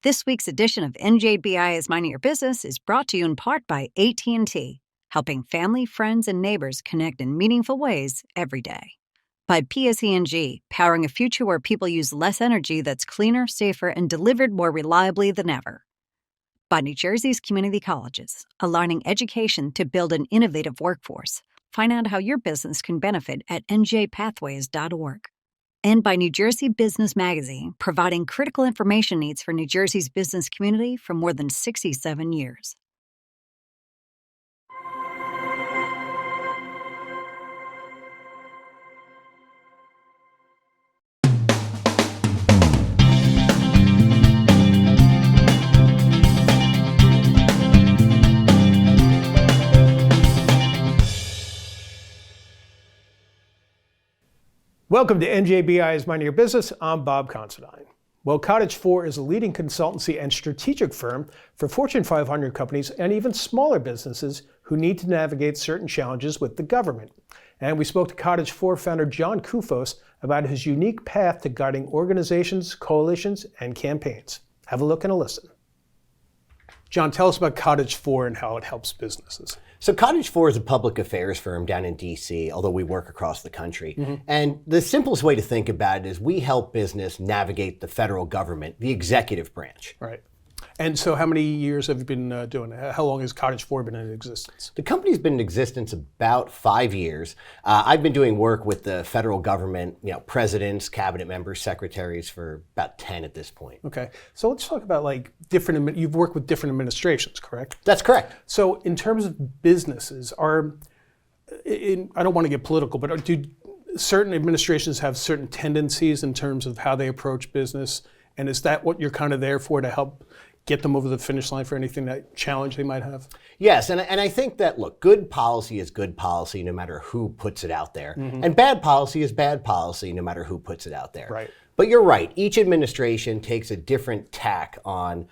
This week's edition of NJBIA is Minding Your Business is brought to you in part by AT&T, helping family, friends, and neighbors connect in meaningful ways every day. By PSE&G, powering a future where people use less energy that's cleaner, safer, and delivered more reliably than ever. By New Jersey's community colleges, aligning education to build an innovative workforce. Find out how your business can benefit at njpathways.org. And by New Jersey Business Magazine, providing critical information needs for New Jersey's business community for more than 67 years. Welcome to NJBIA's Minding Your Business. I'm Bob Considine. Well, Cottage 4 is a leading consultancy and strategic firm for Fortune 500 companies and even smaller businesses who need to navigate certain challenges with the government. And we spoke to Cottage 4 founder John Koufos about his unique path to guiding organizations, coalitions, and campaigns. Have a look and a listen. John, tell us about Cottage 4 and how it helps businesses. So Cottage 4 is a public affairs firm down in DC, although we work across the country. And the simplest way to think about it is we help business navigate the federal government, the executive branch. Right. And so how many years have you been doing it? How long has Cottage 4 been in existence? The company's been in existence about 5 years. I've been doing work with the federal government, presidents, cabinet members, secretaries for about 10 at this point. Okay. So let's talk about you've worked with different administrations, correct? That's correct. So in terms of businesses, I don't want to get political, but do certain administrations have certain tendencies in terms of how they approach business? And is that what you're kind of there for, to help get them over the finish line for anything that challenge they might have? Yes, and I think that, look, good policy is good policy no matter who puts it out there. And bad policy is bad policy no matter who puts it out there. Right. But you're right, each administration takes a different tack on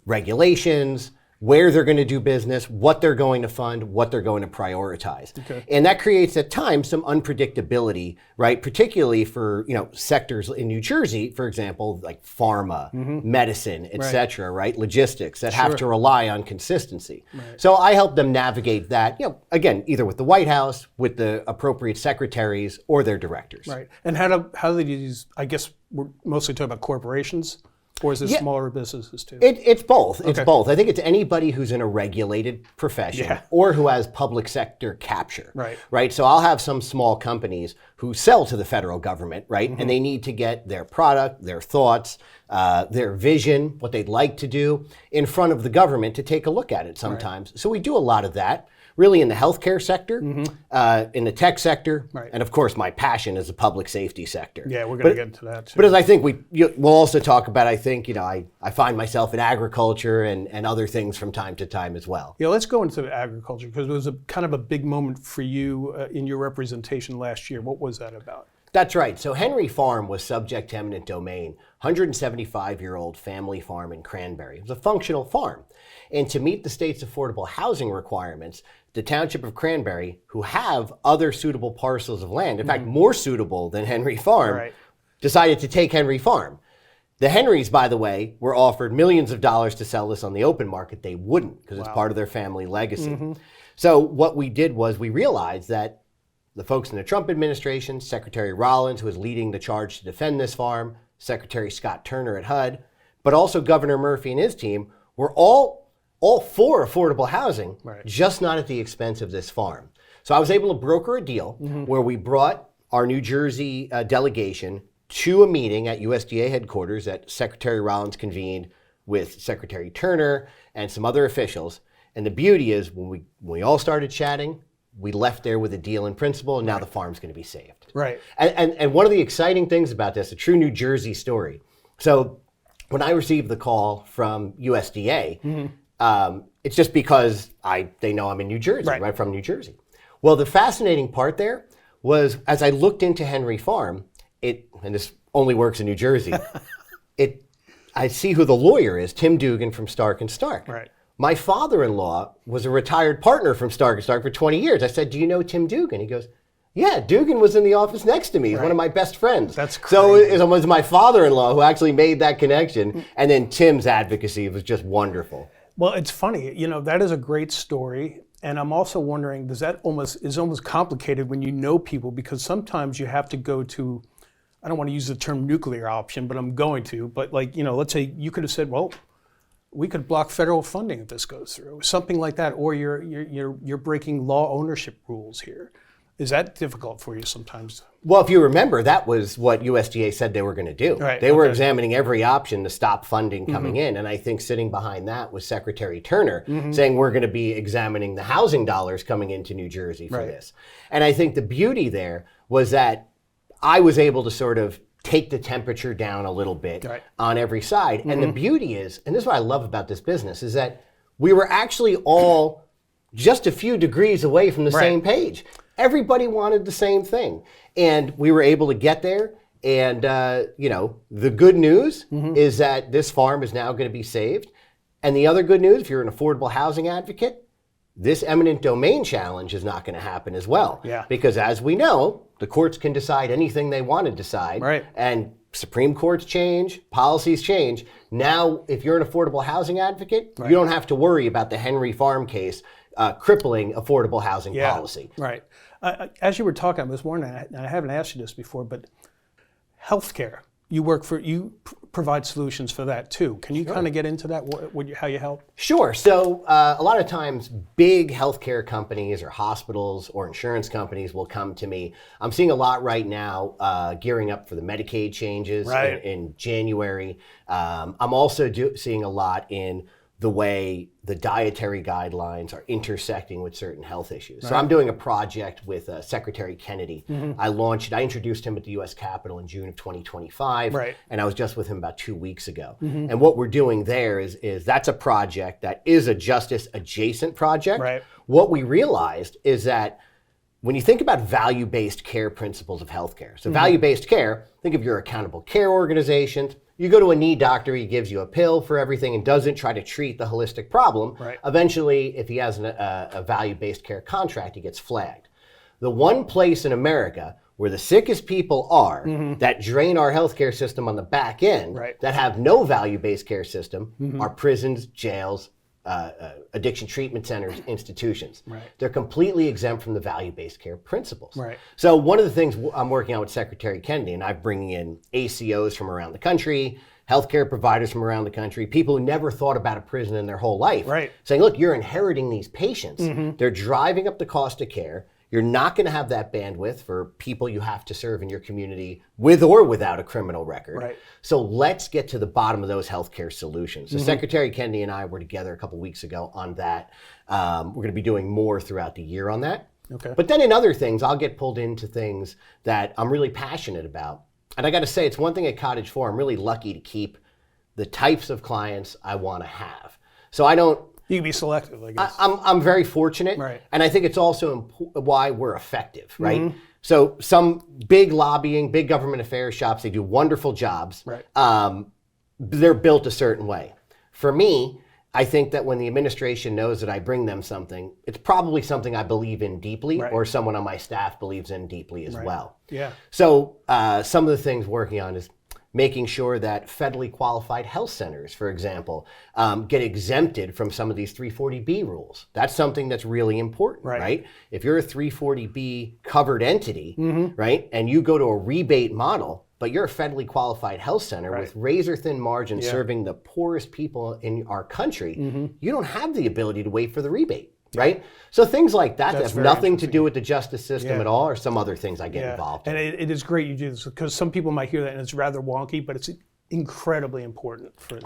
regulations, where they're going to do business, what they're going to fund, what they're going to prioritize. Okay. And that creates at times some unpredictability, right? Particularly for, sectors in New Jersey, for example, like pharma, medicine, et cetera, right? Logistics that have to rely on consistency. Right. So I help them navigate that, again, either with the White House, with the appropriate secretaries, or their directors. Right. And how do they use, I guess we're mostly talking about corporations? Or is it smaller businesses too? It's both. It's both. I think it's anybody who's in a regulated profession or who has public sector capture. Right. So I'll have some small companies who sell to the federal government, right? And they need to get their product, their thoughts, their vision, what they'd like to do in front of the government to take a look at it sometimes. So we do a lot of that. Really in the healthcare sector, in the tech sector, and of course my passion is the public safety sector. Yeah, we're going to get into that too. But as I think we'll also talk about, I find myself in agriculture and other things from time to time as well. Yeah, let's go into the agriculture, because it was kind of a big moment for you in your representation last year. What was that about? That's right. So Henry Farm was subject to eminent domain, 175-year-old family farm in Cranberry. It was a functional farm. And to meet the state's affordable housing requirements, the township of Cranberry, who have other suitable parcels of land, in fact, more suitable than Henry Farm, decided to take Henry Farm. The Henrys, by the way, were offered millions of dollars to sell this on the open market. They wouldn't, because it's part of their family legacy. So what we did was we realized that the folks in the Trump administration, Secretary Rollins, who was leading the charge to defend this farm, Secretary Scott Turner at HUD, but also Governor Murphy and his team were all for affordable housing, just not at the expense of this farm. So I was able to broker a deal where we brought our New Jersey delegation to a meeting at USDA headquarters that Secretary Rollins convened with Secretary Turner and some other officials. And the beauty is when we all started chatting, we left there with a deal in principle, and now the farm's going to be saved. Right. And one of the exciting things about this, a true New Jersey story. So when I received the call from USDA, it's just because they know I'm in New Jersey, right, from New Jersey. Well, the fascinating part there was, as I looked into Henry Farm, and this only works in New Jersey, I see who the lawyer is, Tim Dugan from Stark & Stark. Right. My father-in-law was a retired partner from Stark & Stark for 20 years. I said, do you know Tim Dugan? He goes, Yeah, Dugan was in the office next to me. He's one of my best friends. That's crazy. So it was my father-in-law who actually made that connection. And then Tim's advocacy was just wonderful. Well, it's funny, that is a great story. And I'm also wondering, is almost complicated when you know people, because sometimes you have to go to, I don't want to use the term nuclear option, but I'm going to, but let's say you could have said, well, we could block federal funding if this goes through, something like that, or you're breaking law ownership rules here. Is that difficult for you sometimes? Well, if you remember, that was what USDA said they were going to do. Right, they were examining every option to stop funding coming in. And I think sitting behind that was Secretary Turner saying we're going to be examining the housing dollars coming into New Jersey for this. And I think the beauty there was that I was able to sort of take the temperature down a little bit on every side. And the beauty is, and this is what I love about this business, is that we were actually all just a few degrees away from the same page. Everybody wanted the same thing. And we were able to get there. And, the good news is that this farm is now going to be saved. And the other good news, if you're an affordable housing advocate, this eminent domain challenge is not going to happen as well. Yeah. Because as we know, the courts can decide anything they want to decide. Right. And Supreme Courts change, policies change. Now, if you're an affordable housing advocate, you don't have to worry about the Henry Farm case crippling affordable housing policy. Right. As you were talking, I was wondering, and I haven't asked you this before, but healthcare, you provide solutions for that too. Can you kind of get into that, how you help? Sure. So a lot of times big healthcare companies or hospitals or insurance companies will come to me. I'm seeing a lot right now gearing up for the Medicaid changes in January. I'm also seeing a lot in the way the dietary guidelines are intersecting with certain health issues. So I'm doing a project with Secretary Kennedy. I introduced him at the US Capitol in June of 2025, and I was just with him about 2 weeks ago. And what we're doing there is that's a project that is a justice adjacent project. What we realized is that when you think about value-based care principles of healthcare, so value-based care, think of your accountable care organizations. You go to a knee doctor, he gives you a pill for everything and doesn't try to treat the holistic problem. Eventually, if he has a value-based care contract, he gets flagged. The one place in America where the sickest people are that drain our healthcare system on the back end, that have no value-based care system, are prisons, jails, addiction treatment centers, institutions. They're completely exempt from the value-based care principles. So one of the things I'm working on with Secretary Kennedy, and I'm bringing in ACOs from around the country, healthcare providers from around the country, people who never thought about a prison in their whole life, saying, look, you're inheriting these patients. They're driving up the cost of care. You're not going to have that bandwidth for people you have to serve in your community with or without a criminal record. So let's get to the bottom of those healthcare solutions. So Secretary Kennedy and I were together a couple weeks ago on that. We're going to be doing more throughout the year on that. But then in other things, I'll get pulled into things that I'm really passionate about. And I got to say, it's one thing at Cottage 4, I'm really lucky to keep the types of clients I want to have. So I don't, you can be selective, I guess. I'm very fortunate, and I think it's also why we're effective, So some big lobbying, big government affairs shops, they do wonderful jobs. They're built a certain way. For me, I think that when the administration knows that I bring them something, it's probably something I believe in deeply, or someone on my staff believes in deeply as well. So some of the things working on is making sure that federally qualified health centers, for example, get exempted from some of these 340B rules. That's something that's really important, right? If you're a 340B covered entity, and you go to a rebate model, but you're a federally qualified health center with razor thin margins serving the poorest people in our country, you don't have the ability to wait for the rebate. So things like that have nothing to do with the justice system at all, or some other things I get involved in. And it is great you do this, because some people might hear that and it's rather wonky, but it's incredibly important. And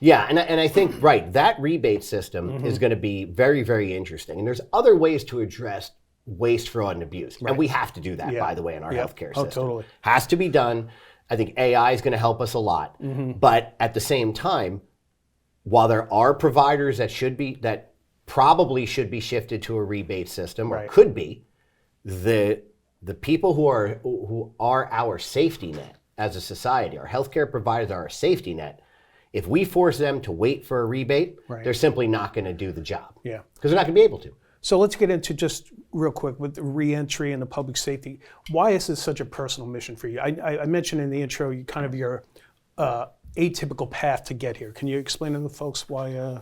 I think, that rebate system is going to be very, very interesting. And there's other ways to address waste, fraud, and abuse. And we have to do that, by the way, in our healthcare system. Has to be done. I think AI is going to help us a lot. But at the same time, while there are providers that probably should be shifted to a rebate system, or could be, the people who are our safety net as a society, our healthcare providers are our safety net. If we force them to wait for a rebate, they're simply not going to do the job. Because they're not going to be able to. So let's get into just real quick with the reentry and the public safety. Why is this such a personal mission for you? I mentioned in the intro kind of your atypical path to get here. Can you explain to the folks why you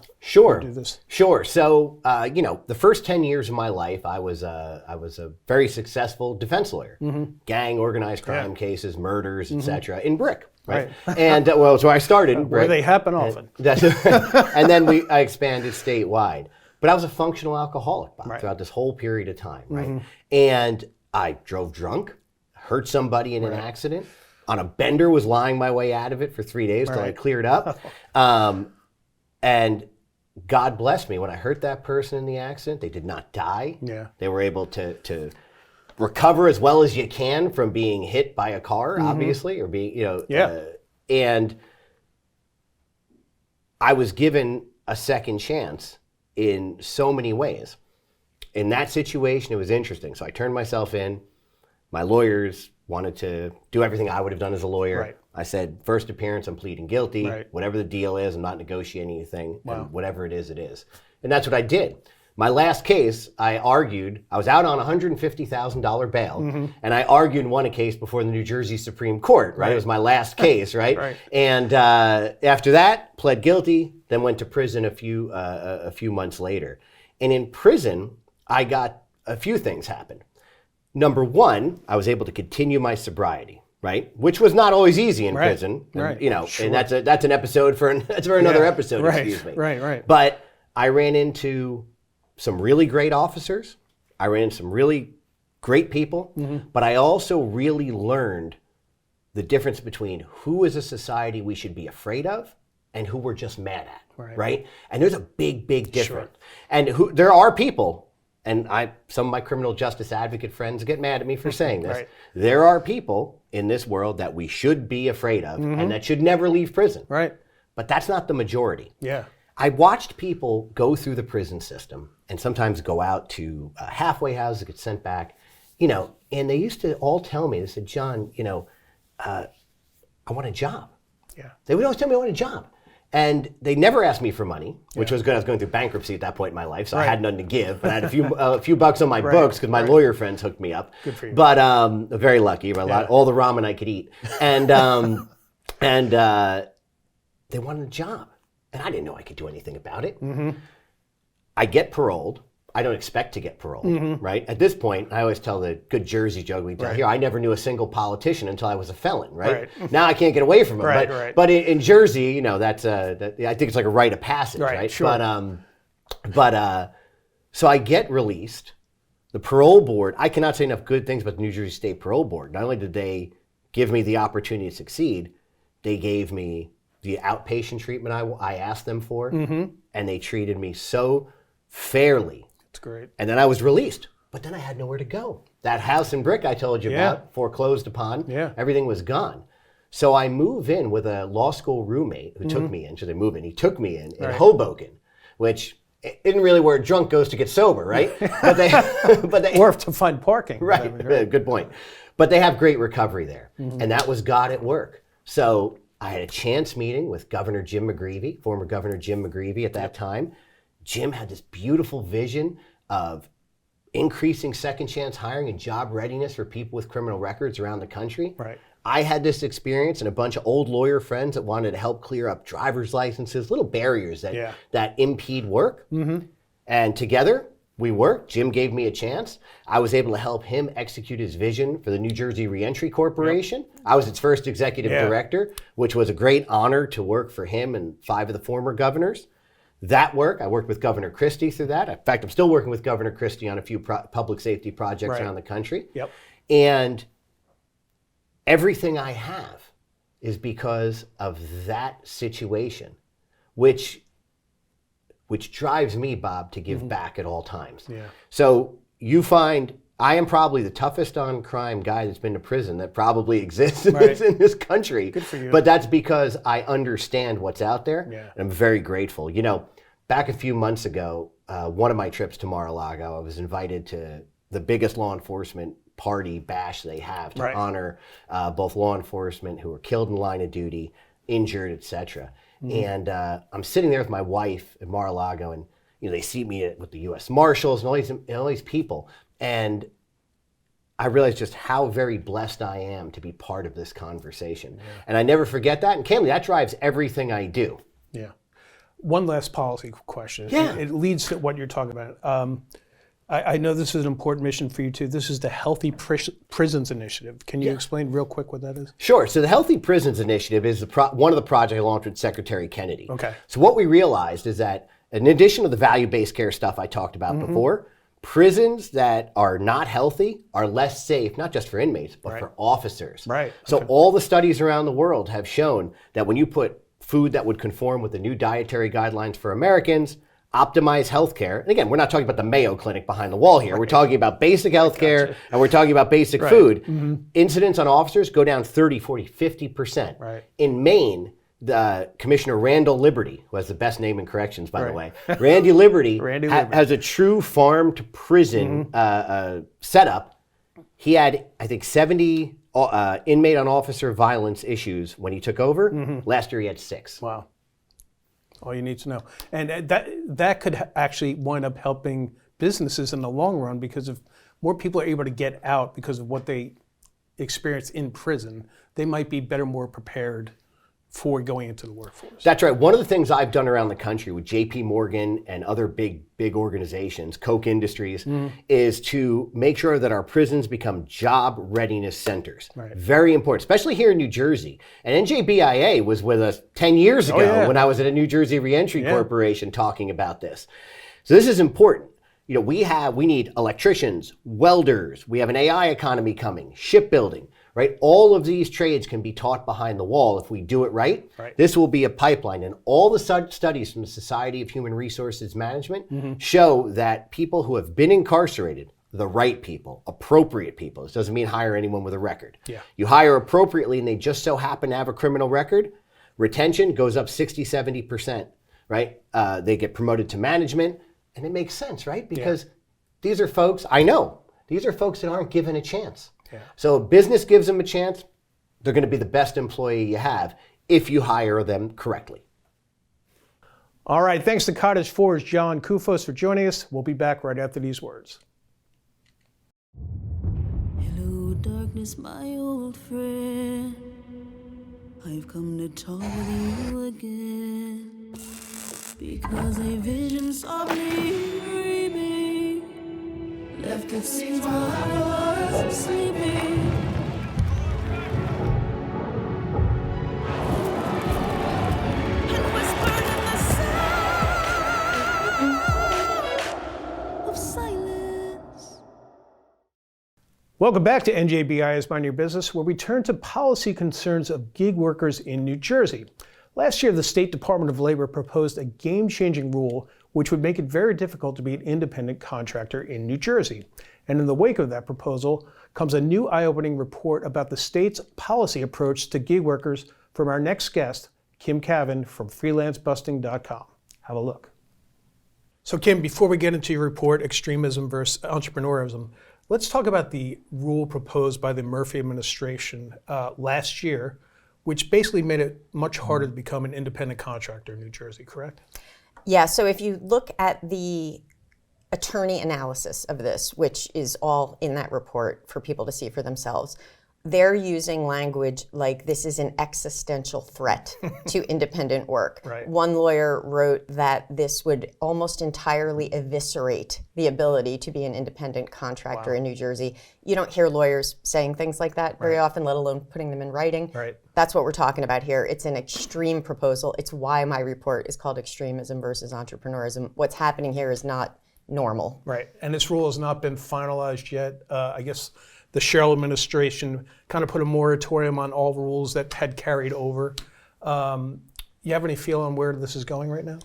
do this? Sure. So, the first 10 years of my life, I was a very successful defense lawyer. Gang, organized crime cases, murders, etc. in Brick. Right. And it's where I started in Brick. Where they happen often. And then I expanded statewide. But I was a functional alcoholic, Bob, throughout this whole period of time, right? And I drove drunk, hurt somebody in an accident, on a bender, was lying my way out of it for 3 days till I cleared up. And God bless me, when I hurt that person in the accident, they did not die. Yeah. They were able to recover as well as you can from being hit by a car, obviously, or being, and I was given a second chance in so many ways. In that situation, it was interesting. So I turned myself in. My lawyers wanted to do everything I would have done as a lawyer. Right. I said, first appearance, I'm pleading guilty. Right. Whatever the deal is, I'm not negotiating anything. Wow. And whatever it is, it is. And that's what I did. My last case, I argued, I was out on $150,000 bail, and I argued and won a case before the New Jersey Supreme Court, right? It was my last case, right? And after that, pled guilty, then went to prison a few months later. And in prison, I got a few things happen. Number one, I was able to continue my sobriety, right? Which was not always easy in prison, and, and that's an episode for another episode, excuse me. Right. But I ran into some really great officers. I ran into some really great people, but I also really learned the difference between who is a society we should be afraid of and who we're just mad at, right? And there's a big, big difference. And there are people, and some of my criminal justice advocate friends get mad at me for saying this, there are people in this world that we should be afraid of and that should never leave prison. Right. But that's not the majority. Yeah. I watched people go through the prison system and sometimes go out to halfway houses, get sent back, and they used to all tell me, they said, John, I want a job. Yeah. They would always tell me I want a job. And they never asked me for money, which was good. I was going through bankruptcy at that point in my life, so I had nothing to give. But I had a few bucks on my books because my lawyer friends hooked me up. Good for you. But very lucky, all the ramen I could eat. And they wanted a job. And I didn't know I could do anything about it. I get paroled. I don't expect to get paroled, right? At this point, I always tell the good Jersey joke we tell here. I never knew a single politician until I was a felon, right? Now I can't get away from them. But in Jersey, that's I think it's like a rite of passage, right? Sure. But so I get released. The parole board, I cannot say enough good things about the New Jersey State Parole Board. Not only did they give me the opportunity to succeed, they gave me the outpatient treatment I asked them for, and they treated me so fairly. That's great. And then I was released, but then I had nowhere to go. That house in Brick I told you about, foreclosed upon, everything was gone. So I move in with a law school roommate who took me in. Should I move in? He took me in Hoboken, which isn't really where a drunk goes to get sober, right? but they or to find parking. Right, good point. But they have great recovery there, and that was God at work. So I had a chance meeting with Governor Jim McGreevey, former Governor Jim McGreevey at that time. Jim had this beautiful vision of increasing second chance hiring and job readiness for people with criminal records around the country. Right. I had this experience and a bunch of old lawyer friends that wanted to help clear up driver's licenses, little barriers that impede work. And together, we worked. Jim gave me a chance. I was able to help him execute his vision for the New Jersey Reentry Corporation. I was its first executive director, which was a great honor to work for him and 5 of the former governors. That work, I worked with Governor Christie through that. In fact, I'm still working with Governor Christie on a few public safety projects around the country. And everything I have is because of that situation, which drives me, Bob, to give back at all times. So you find I am probably the toughest on crime guy that's been to prison that probably exists in this country. Good for you. But that's because I understand what's out there, and I'm very grateful. Back a few months ago, one of my trips to Mar-a-Lago, I was invited to the biggest law enforcement party bash they have to honor both law enforcement who were killed in line of duty, injured, etc. And I'm sitting there with my wife at Mar-a-Lago, and they see me with the U.S. Marshals and all these people. And I realized just how very blessed I am to be part of this conversation. Yeah. And I never forget that. And Cami, that drives everything I do. Yeah. One last policy question. Yeah. It leads to what you're talking about. I know this is an important mission for you too. This is the Healthy Prisons Initiative. Can you explain real quick what that is? Sure. So the Healthy Prisons Initiative is one of the projects I launched with Secretary Kennedy. Okay. So what we realized is that in addition to the value-based care stuff I talked about before, prisons that are not healthy are less safe, not just for inmates, but for officers. Right. So all the studies around the world have shown that when you put food that would conform with the new dietary guidelines for Americans, optimize healthcare, and again, we're not talking about the Mayo Clinic behind the wall here. We're talking about basic healthcare, and we're talking about basic food. Incidents on officers go down 30, 40, 50%. Right. In Maine, the Commissioner Randall Liberty, who has the best name in corrections, by the way, Randy Liberty, has a true farm to prison setup. He had, I think, 70 inmate on officer violence issues when he took over. Last year he had 6. Wow. All you need to know. And that could actually wind up helping businesses in the long run, because if more people are able to get out because of what they experience in prison, they might be better, more prepared for going into the workforce. That's right. One of the things I've done around the country with JP Morgan and other big organizations, Koch Industries, is to make sure that our prisons become job readiness centers. Right. Very important, especially here in New Jersey. And NJBIA was with us 10 years ago when I was at a New Jersey Reentry Corporation talking about this. So this is important. We need electricians, welders, we have an AI economy coming, shipbuilding. Right? All of these trades can be taught behind the wall if we do it right. This will be a pipeline. And all the studies from the Society of Human Resources Management show that people who have been incarcerated, the right people, appropriate people, this doesn't mean hire anyone with a record. You hire appropriately and they just so happen to have a criminal record, retention goes up 60, 70%. Right? They get promoted to management, and it makes sense, right? Because these are folks, these are folks that aren't given a chance. So if business gives them a chance, they're going to be the best employee you have if you hire them correctly. All right, thanks to Cottage 4's John Koufos for joining us. We'll be back right after these words. Hello, darkness, my old friend. I've come to talk with you again, because a vision softly creeping left its scenes while I was sleeping. And whispered in the sound of silence. Welcome back to NJBIA's Mind Your Business, where we turn to policy concerns of gig workers in New Jersey. Last year, the State Department of Labor proposed a game-changing rule which would make it very difficult to be an independent contractor in New Jersey. And in the wake of that proposal comes a new eye-opening report about the state's policy approach to gig workers from our next guest, Kim Kavin from freelancebusting.com. Have a look. So Kim, before we get into your report, Extremism versus Entrepreneurism, let's talk about the rule proposed by the Murphy administration last year, which basically made it much harder to become an independent contractor in New Jersey, correct? Yeah, so if you look at the attorney analysis of this, which is all in that report for people to see for themselves, they're using language like this is an existential threat to independent work. Right. One lawyer wrote that this would almost entirely eviscerate the ability to be an independent contractor in New Jersey. You don't hear lawyers saying things like that very often, let alone putting them in writing. Right. That's what we're talking about here. It's an extreme proposal. It's why my report is called Extremism versus Entrepreneurism. What's happening here is not normal. Right, and this rule has not been finalized yet. I guess the Sherrill administration kind of put a moratorium on all rules that had carried over. You have any feel on where this is going right now?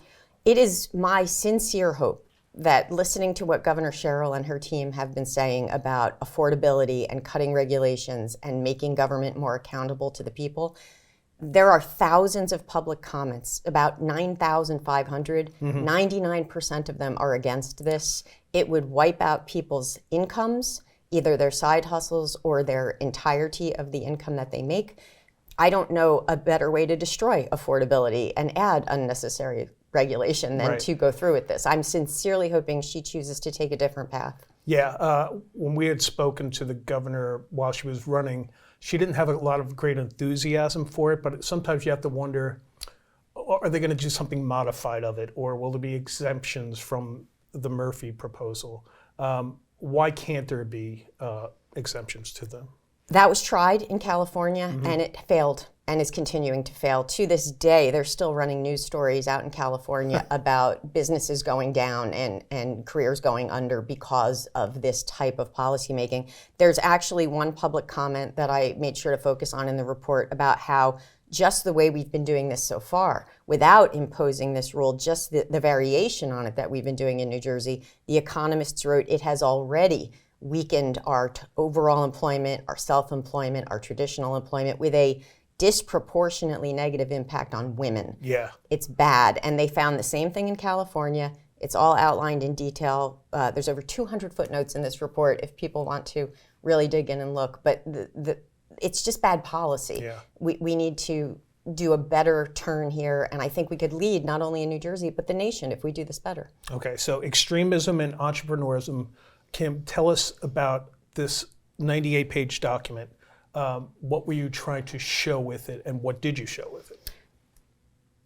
It is my sincere hope that listening to what Governor Sherrill and her team have been saying about affordability and cutting regulations and making government more accountable to the people, there are thousands of public comments, about 9,500. 99% of them are against this. It would wipe out people's incomes, either their side hustles or their entirety of the income that they make. I don't know a better way to destroy affordability and add unnecessary regulation than Right. to go through with this. I'm sincerely hoping she chooses to take a different path. Yeah, when we had spoken to the governor while she was running, she didn't have a lot of great enthusiasm for it, but sometimes you have to wonder, are they going to do something modified of it, or will there be exemptions from the Murphy proposal? Why can't there be exemptions to them? That was tried in California, and it failed and is continuing to fail. To this day, they're still running news stories out in California about businesses going down and careers going under because of this type of policymaking. There's actually one public comment that I made sure to focus on in the report about how just the way we've been doing this so far, without imposing this rule, just the variation on it that we've been doing in New Jersey, the economists wrote it has already weakened our overall employment, our self-employment, our traditional employment, with a disproportionately negative impact on women. Yeah. It's bad. And they found the same thing in California. It's all outlined in detail. There's over 200 footnotes in this report if people want to really dig in and look. But it's just bad policy. Yeah. We need to do a better turn here. And I think we could lead not only in New Jersey, but the nation if we do this better. Okay, so extremism and entrepreneurism. Kim, tell us about this 98-page document. What were you trying to show with it, and what did you show with it?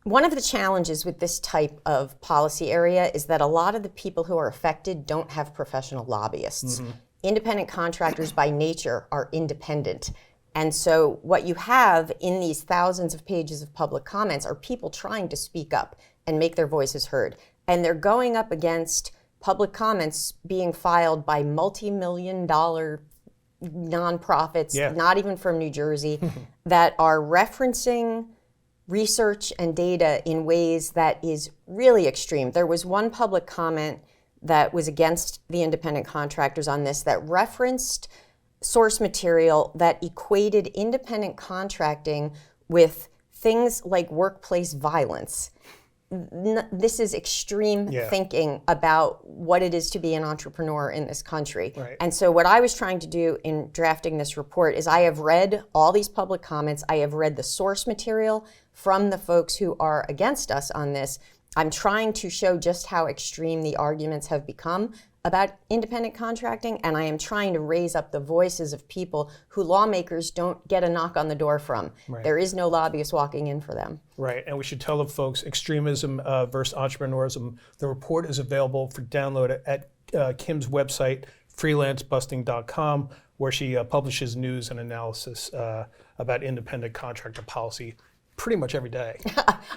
One of the challenges with this type of policy area is that a lot of the people who are affected don't have professional lobbyists. Independent contractors by nature are independent. And so what you have in these thousands of pages of public comments are people trying to speak up and make their voices heard. And they're going up against public comments being filed by multi-million-dollar nonprofits, not even from New Jersey, that are referencing research and data in ways that is really extreme. There was one public comment that was against the independent contractors on this that referenced source material that equated independent contracting with things like workplace violence. This is extreme thinking about what it is to be an entrepreneur in this country. Right. And so what I was trying to do in drafting this report is I have read all these public comments. I have read the source material from the folks who are against us on this. I'm trying to show just how extreme the arguments have become about independent contracting, and I am trying to raise up the voices of people who lawmakers don't get a knock on the door from. Right. There is no lobbyist walking in for them. Right, and we should tell the folks, Extremism versus Entrepreneurism, the report is available for download at Kim's website, freelancebusting.com, where she publishes news and analysis about independent contractor policy pretty much every day.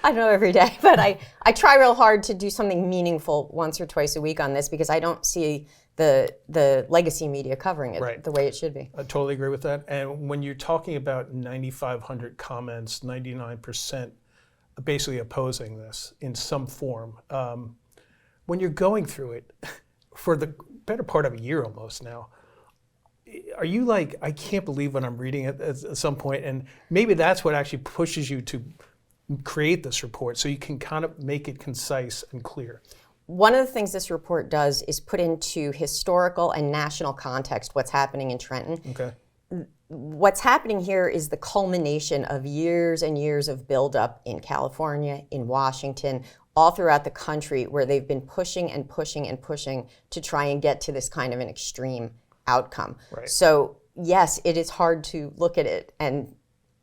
I don't know every day, but I try real hard to do something meaningful once or twice a week on this because I don't see the legacy media covering it the way it should be. I totally agree with that. And when you're talking about 9,500 comments, 99% basically opposing this in some form, when you're going through it for the better part of a year almost now, are you like, I can't believe when I'm reading it at some point, and maybe that's what actually pushes you to create this report so you can kind of make it concise and clear? One of the things this report does is put into historical and national context what's happening in Trenton. Okay. What's happening here is the culmination of years and years of buildup in California, in Washington, all throughout the country, where they've been pushing and pushing and pushing to try and get to this kind of an extreme outcome. Right. So yes, it is hard to look at it and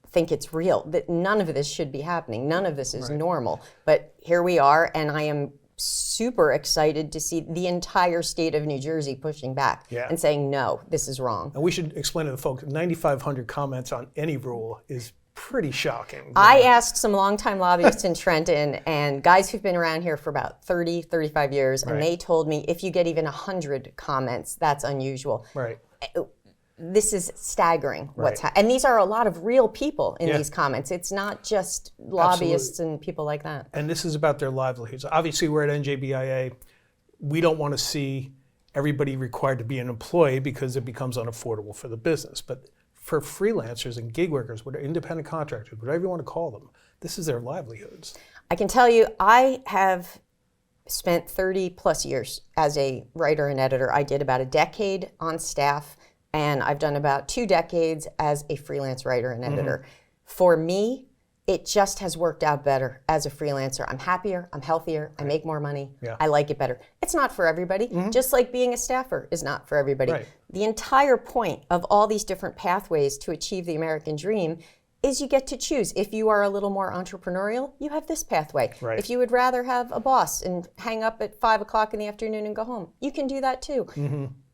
think it's real, that none of this should be happening. None of this is normal. But here we are, and I am super excited to see the entire state of New Jersey pushing back and saying, no, this is wrong. And we should explain to the folks, 9,500 comments on any rule is pretty shocking. I asked some longtime lobbyists in Trenton and guys who've been around here for about 30, 35 years, and they told me if you get even 100 comments, that's unusual. Right. This is staggering what's happening. And these are a lot of real people in these comments. It's not just lobbyists and people like that. And this is about their livelihoods. Obviously, we're at NJBIA. We don't want to see everybody required to be an employee because it becomes unaffordable for the business. But for freelancers and gig workers, independent contractors, whatever you want to call them, this is their livelihoods. I can tell you, I have spent 30 plus years as a writer and editor. I did about a decade on staff, and I've done about 2 decades as a freelance writer and editor. For me, It just has worked out better as a freelancer. I'm happier, I'm healthier, I make more money, Yeah. I like it better. It's not for everybody, just like being a staffer is not for everybody. Right. The entire point of all these different pathways to achieve the American dream is you get to choose. If you are a little more entrepreneurial, you have this pathway. Right. If you would rather have a boss and hang up at 5 o'clock in the afternoon and go home, you can do that too.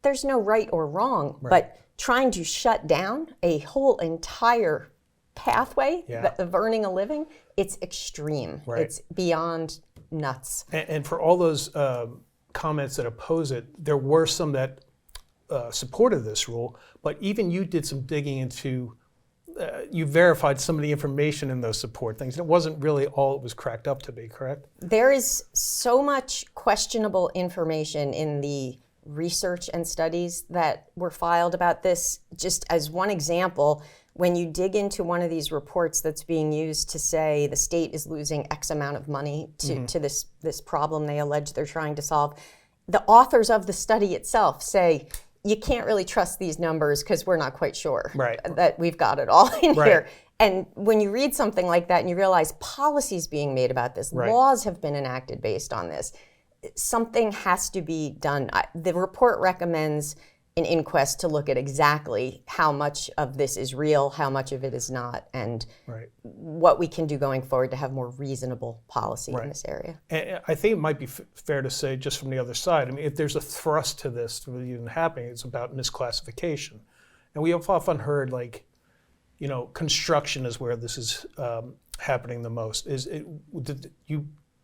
There's no right or wrong, but trying to shut down a whole entire pathway of earning a living, it's extreme. Right. It's beyond nuts. And for all those comments that oppose it, there were some that supported this rule, but even you did some digging into, you verified some of the information in those support things. It wasn't really all it was cracked up to be, correct? There is so much questionable information in the research and studies that were filed about this. Just as one example, when you dig into one of these reports that's being used to say the state is losing X amount of money to this problem they allege they're trying to solve, the authors of the study itself say, you can't really trust these numbers because we're not quite sure that we've got it all in here. And when you read something like that and you realize policies being made about this, laws have been enacted based on this, something has to be done. The report recommends an inquest to look at exactly how much of this is real, how much of it is not, and what we can do going forward to have more reasonable policy in this area. And I think it might be fair to say, just from the other side, I mean, if there's a thrust to this even happening, it's about misclassification. And we have often heard, like, you know, construction is where this is happening the most.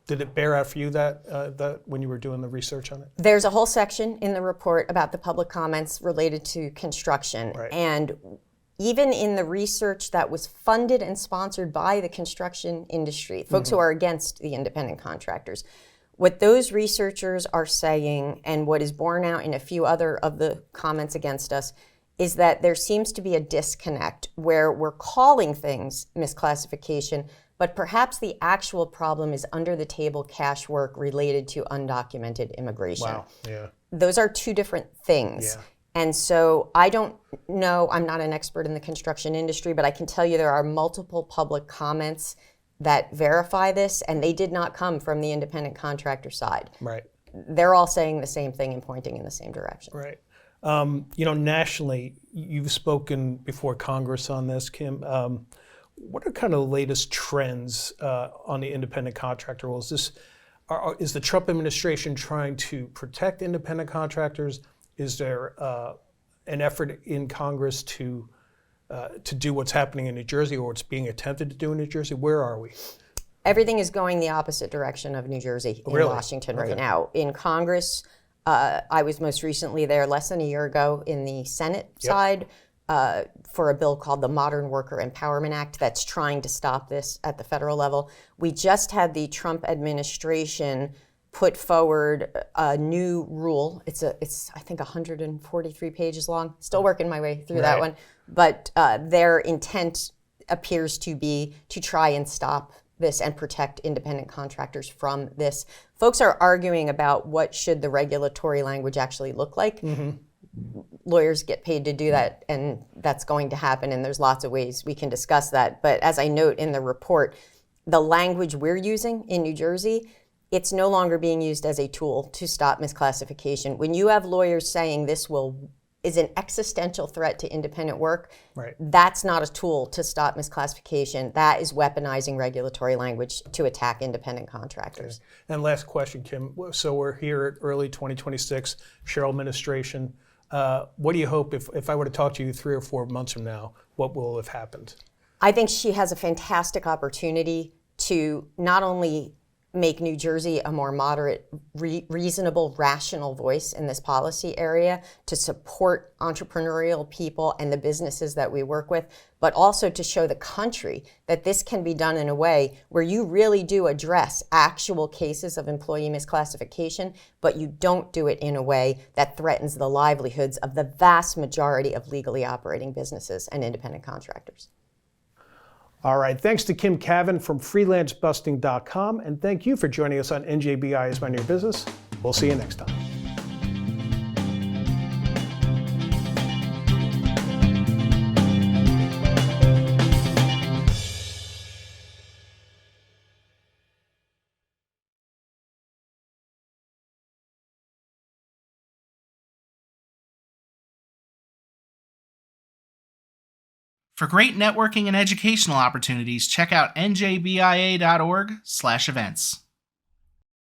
Did it bear out for you that when you were doing the research on it? There's a whole section in the report about the public comments related to construction. And even in the research that was funded and sponsored by the construction industry, folks who are against the independent contractors, what those researchers are saying, and what is borne out in a few other of the comments against us, is that there seems to be a disconnect where we're calling things misclassification, but perhaps the actual problem is under the table cash work related to undocumented immigration. Wow, yeah. Those are two different things. Yeah. And so I don't know, I'm not an expert in the construction industry, but I can tell you there are multiple public comments that verify this, and they did not come from the independent contractor side. Right. They're all saying the same thing and pointing in the same direction. Right. You know, nationally, you've spoken before Congress on this, Kim. What are kind of the latest trends on the independent contractor rule? Is the Trump administration trying to protect independent contractors? Is there an effort in Congress to do what's happening in New Jersey, or what's being attempted to do in New Jersey? Where are we? Everything is going the opposite direction of New Jersey in Washington right now. In Congress, I was most recently there less than a year ago in the Senate side for a bill called the Modern Worker Empowerment Act that's trying to stop this at the federal level. We just had the Trump administration put forward a new rule. It's I think 143 pages long. Still working my way through that one. But their intent appears to be to try and stop this and protect independent contractors from this. Folks are arguing about what should the regulatory language actually look like. Lawyers get paid to do that, and that's going to happen, and there's lots of ways we can discuss that. But as I note in the report, the language we're using in New Jersey, it's no longer being used as a tool to stop misclassification. When you have lawyers saying this is an existential threat to independent work, that's not a tool to stop misclassification. That is weaponizing regulatory language to attack independent contractors. Okay. And last question, Kim. So we're here at early 2026, Cheryl administration. What do you hope, if I were to talk to you 3 or 4 months from now, what will have happened? I think she has a fantastic opportunity to not only make New Jersey a more moderate, reasonable, rational voice in this policy area, to support entrepreneurial people and the businesses that we work with, but also to show the country that this can be done in a way where you really do address actual cases of employee misclassification, but you don't do it in a way that threatens the livelihoods of the vast majority of legally operating businesses and independent contractors. All right, thanks to Kim Kavin from freelancebusting.com, and thank you for joining us on NJBIA is Minding Your Business. We'll see you next time. For great networking and educational opportunities, check out njbia.org/events.